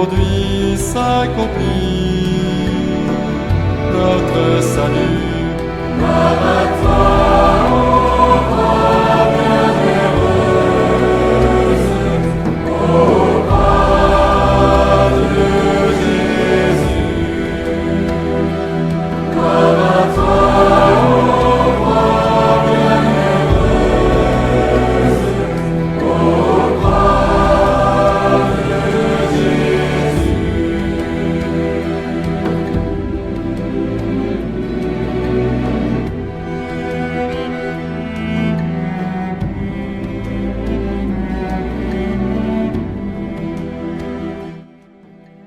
aujourd'hui s'accomplit notre salut. Gloire à toi, ô croix bienheureuse, ô croix de Jésus. Gloire à toi, ô croix bienheureuse, ô croix de Jésus.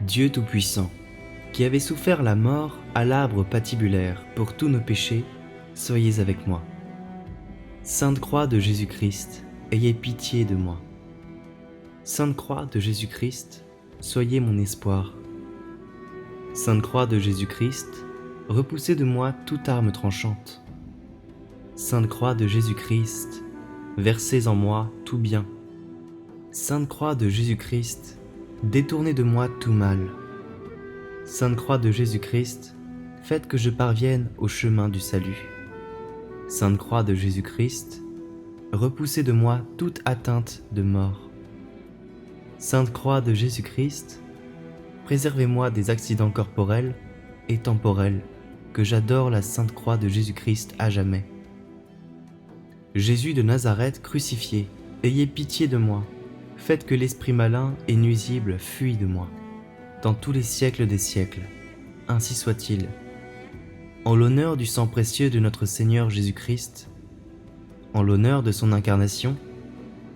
Dieu Tout-Puissant, qui avez souffert la mort à l'arbre patibulaire pour tous nos péchés, soyez avec moi. Sainte Croix de Jésus-Christ, ayez pitié de moi. Sainte Croix de Jésus-Christ, soyez mon espoir. Sainte Croix de Jésus-Christ, repoussez de moi toute arme tranchante. Sainte Croix de Jésus-Christ, versez en moi tout bien. Sainte Croix de Jésus-Christ, détournez de moi tout mal. Sainte Croix de Jésus-Christ, faites que je parvienne au chemin du salut. Sainte Croix de Jésus-Christ, repoussez de moi toute atteinte de mort. Sainte Croix de Jésus-Christ, préservez-moi des accidents corporels et temporels, que j'adore la Sainte Croix de Jésus-Christ à jamais. Jésus de Nazareth crucifié, ayez pitié de moi. Faites que l'esprit malin et nuisible fuie de moi, dans tous les siècles des siècles. Ainsi soit-il. En l'honneur du sang précieux de notre Seigneur Jésus-Christ, en l'honneur de son incarnation,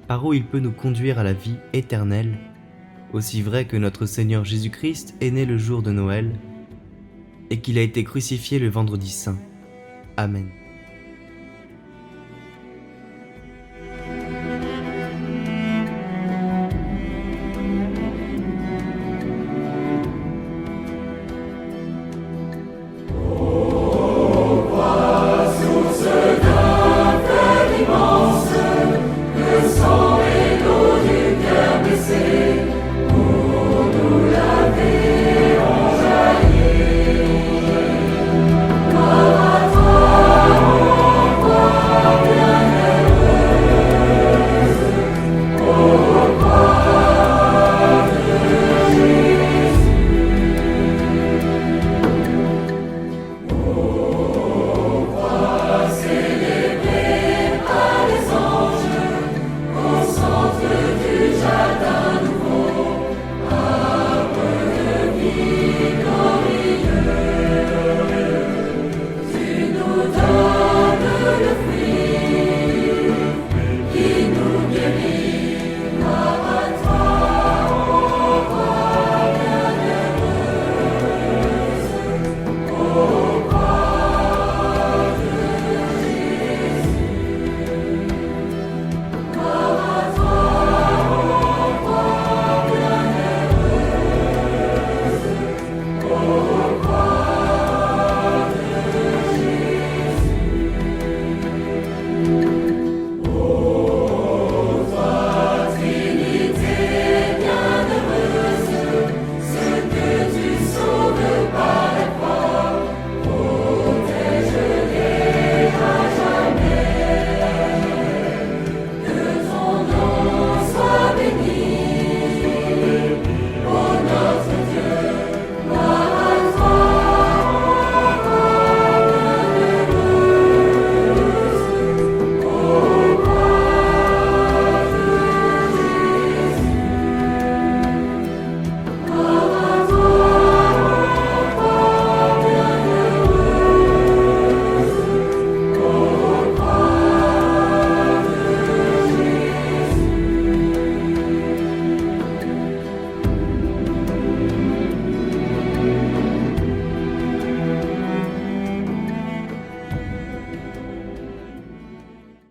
par où il peut nous conduire à la vie éternelle, aussi vrai que notre Seigneur Jésus-Christ est né le jour de Noël, et qu'il a été crucifié le vendredi saint. Amen.